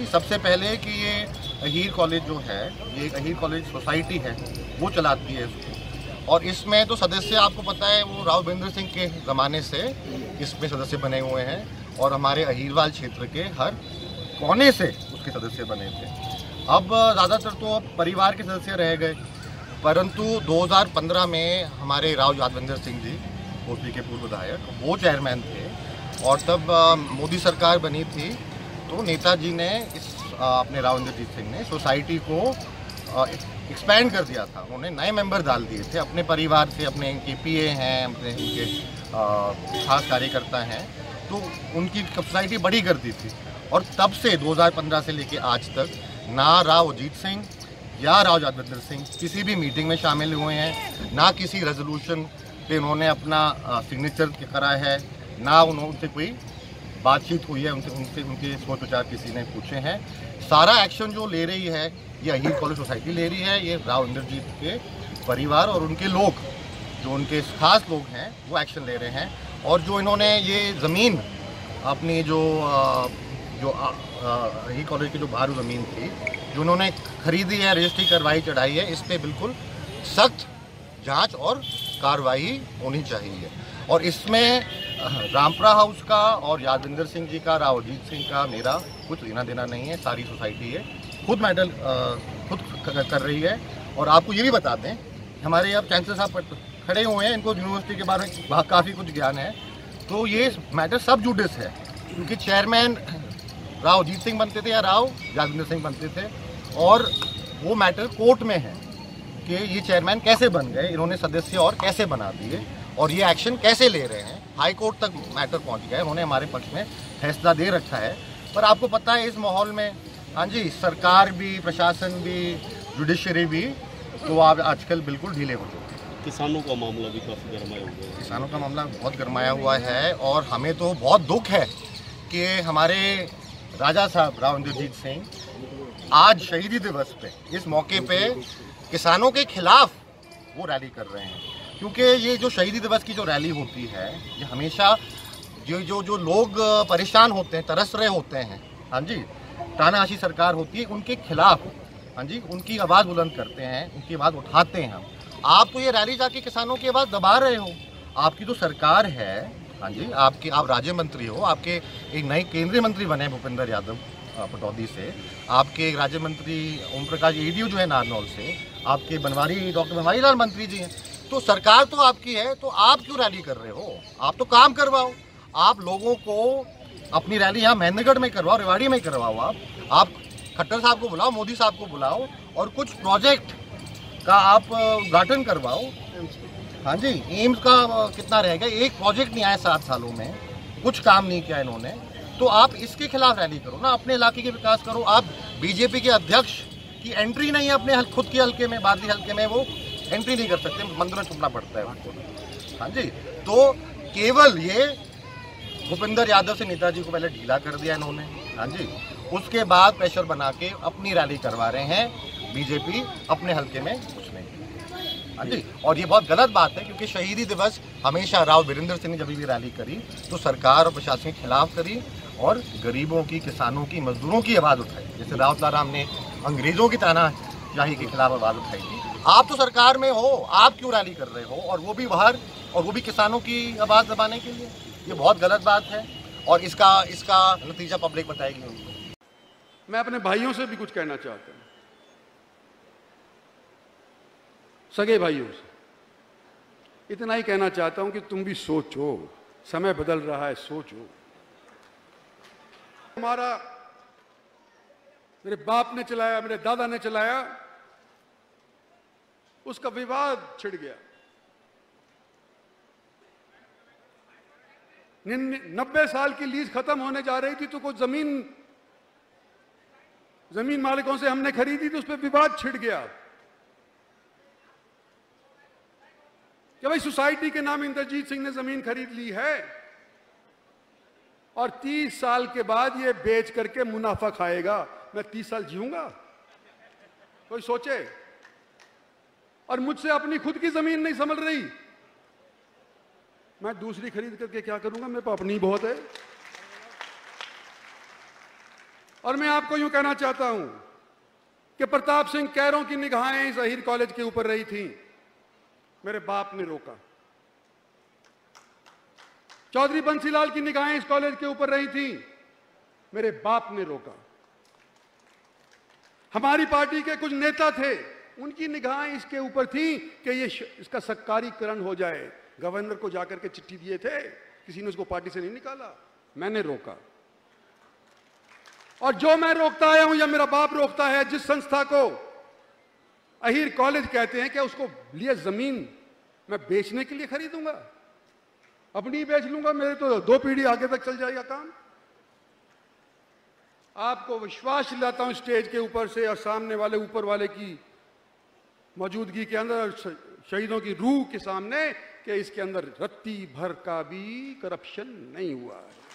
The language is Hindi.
सबसे पहले कि ये अहीर कॉलेज जो है, ये एक अहीर कॉलेज सोसाइटी है, वो चलाती है इसको। और इसमें तो सदस्य आपको पता है वो राव वीरेंद्र सिंह के ज़माने से इसमें सदस्य बने हुए हैं और हमारे अहीरवाल क्षेत्र के हर कोने से उसके सदस्य बने थे। अब ज़्यादातर तो अब परिवार के सदस्य रह गए, परंतु 2015 में हमारे राव यादवेंद्र सिंह जी, भोसडी के पूर्व विधायक, वो चेयरमैन थे। और तब मोदी सरकार बनी थी तो नेताजी ने अपने राव इंद्रजीत सिंह ने सोसाइटी को एक्सपैंड कर दिया था। उन्होंने नए मेंबर डाल दिए थे अपने परिवार से, अपने इनके पीए हैं, अपने इनके खास कार्यकर्ता हैं, तो उनकी सोसाइटी बड़ी कर दी थी। और तब से 2015 से लेके आज तक ना राव अजीत सिंह या राव यादवेंद्र सिंह किसी भी मीटिंग में शामिल हुए हैं, ना किसी रेजोल्यूशन पे उन्होंने अपना सिग्नेचर करा है, ना उनसे कोई बातचीत हुई है, उनके सोच विचार किसी ने पूछे हैं। सारा एक्शन जो ले रही है ये अहीर कॉलेज सोसाइटी ले रही है, ये राव इंद्रजीत के परिवार और उनके लोग, जो उनके खास लोग हैं, वो एक्शन ले रहे हैं। और जो इन्होंने ये ज़मीन अपनी जो अहीर कॉलेज की जो बाहर ज़मीन थी, जो उन्होंने खरीदी है, रजिस्ट्री करवाई, चढ़ाई है, इस पर बिल्कुल सख्त जांच और कार्रवाई होनी चाहिए। और इसमें रामपुरा हाउस का और यादवेंद्र सिंह जी का, राव अजीत सिंह का मेरा कुछ लेना देना नहीं है। सारी सोसाइटी है खुद मेडल खुद कर रही है। और आपको ये भी बता दें, हमारे अब चांसलर साहब खड़े हुए हैं, इनको यूनिवर्सिटी के बारे में काफ़ी कुछ ज्ञान है। तो ये मैटर सब जुडिस है, क्योंकि चेयरमैन राव अजीत सिंह बनते थे या राव यादवेंद्र सिंह बनते थे, और वो मैटर कोर्ट में है कि ये चेयरमैन कैसे बन गए, इन्होंने सदस्य और कैसे बना दिए, और ये एक्शन कैसे ले रहे हैं। हाई कोर्ट तक मैटर पहुंच गया है, उन्होंने हमारे पक्ष में फैसला दे रखा है। पर आपको पता है इस माहौल में, हाँ जी, सरकार भी, प्रशासन भी, जुडिशरी भी, तो आप आजकल बिल्कुल ढीले हो चुके हैं। किसानों का मामला भी काफ़ी गरमाया हुआ है। किसानों का मामला बहुत गरमाया हुआ है, और हमें तो बहुत दुख है कि हमारे राजा साहब राव इंद्रजीत सिंह आज शहीदी दिवस पे, इस मौके पे किसानों के खिलाफ वो रैली कर रहे हैं। क्योंकि ये जो शहीदी दिवस की जो रैली होती है, ये हमेशा जो लोग परेशान होते हैं, तरस रहे होते हैं, हाँ जी, तानाशाही सरकार होती है, उनके खिलाफ, हाँ जी, उनकी आवाज़ बुलंद करते हैं, उनकी आवाज़ उठाते हैं हम। आप तो ये रैली जाके किसानों की आवाज़ दबा रहे हो। आपकी तो सरकार है, हाँ जी, आप राज्य मंत्री हो, आपके एक नए केंद्रीय मंत्री बने भूपेंद्र यादव पटौदी से, आपके राज्य मंत्री ओम प्रकाश एडीयू जो है नारनौल से, आपके बनवारी डॉक्टर बनवारी लाल मंत्री जी हैं। तो सरकार तो आपकी है, तो आप क्यों रैली कर रहे हो? आप तो काम करवाओ, आप लोगों को अपनी रैली यहाँ महेंद्रगढ़ में करवाओ, रेवाड़ी में करवाओ। आप खट्टर साहब को बुलाओ, मोदी साहब को बुलाओ, और कुछ प्रोजेक्ट का आप उद्घाटन करवाओ। हाँ जी, एम्स का कितना रह गया, एक प्रोजेक्ट नहीं आया 7 सालों में, कुछ काम नहीं किया इन्होंने। तो आप इसके खिलाफ रैली करो ना, अपने इलाके के विकास करो। आप बीजेपी के अध्यक्ष की एंट्री नहीं है अपने खुद के हल्के में, बादली हल्के में, वो एंट्री नहीं कर सकते, मंदिर में छुपना पड़ता है उनको। हाँ जी, तो केवल ये भूपेंद्र यादव से नेताजी को पहले ढीला कर दिया इन्होंने, हाँ जी, उसके बाद प्रेशर बना के अपनी रैली करवा रहे हैं बीजेपी अपने हल्के में कुछ नहीं। हाँ जी, और ये बहुत गलत बात है, क्योंकि शहीदी दिवस हमेशा राव वीरेंद्र सिंह ने जब भी रैली करी तो सरकार और प्रशासन के खिलाफ करी, और गरीबों की, किसानों की, मजदूरों की आवाज़ उठाई। जैसे राव तुलाराम ने अंग्रेजों की तानाशाही के खिलाफ आवाज़ उठाई थी। आप तो सरकार में हो, आप क्यों रैली कर रहे हो, और वो भी बाहर, और वो भी किसानों की आवाज़ दबाने के लिए? ये बहुत गलत बात है, और इसका नतीजा पब्लिक बताएगी उनको। मैं अपने भाइयों से भी कुछ कहना चाहता हूँ, सगे भाइयों से इतना ही कहना चाहता हूं कि तुम भी सोचो, समय बदल रहा है, सोचो। हमारा मेरे बाप ने चलाया, मेरे दादा ने चलाया, उसका विवाद छिड़ गया। 90 साल की लीज खत्म होने जा रही थी, तो कुछ जमीन मालिकों से हमने खरीदी थी, उस पर विवाद छिड़ गया कि भाई सोसाइटी के नाम इंद्रजीत सिंह ने जमीन खरीद ली है, और 30 साल के बाद ये बेच करके मुनाफा खाएगा। मैं 30 साल जीऊंगा? कोई सोचे। और मुझसे अपनी खुद की जमीन नहीं संभल रही, मैं दूसरी खरीद करके क्या करूंगा? मेरे पास अपनी बहुत है। और मैं आपको यूं कहना चाहता हूं कि प्रताप सिंह कैरों की निगाहें इस अहीर कॉलेज के ऊपर रही थी, मेरे बाप ने रोका। चौधरी बंसीलाल की निगाहें इस कॉलेज के ऊपर रही थी, मेरे बाप ने रोका। हमारी पार्टी के कुछ नेता थे, उनकी निगाहें इसके ऊपर थी कि ये इसका सरकारीकरण हो जाए। गवर्नर को जाकर के चिट्ठी दिए थे, किसी ने उसको पार्टी से नहीं निकाला, मैंने रोका। और जो मैं रोकता आया हूं या मेरा बाप रोकता है, जिस संस्था को अहीर कॉलेज कहते हैं, क्या उसको लिए जमीन मैं बेचने के लिए खरीदूंगा? अपनी बेच लूंगा, मेरे तो 2 पीढ़ी आगे तक चल जाएगा काम। आपको विश्वास दिलाता हूं स्टेज के ऊपर से और सामने वाले ऊपर वाले की मौजूदगी के अंदर, शहीदों की रूह के सामने, कि इसके अंदर रत्ती भर का भी करप्शन नहीं हुआ है।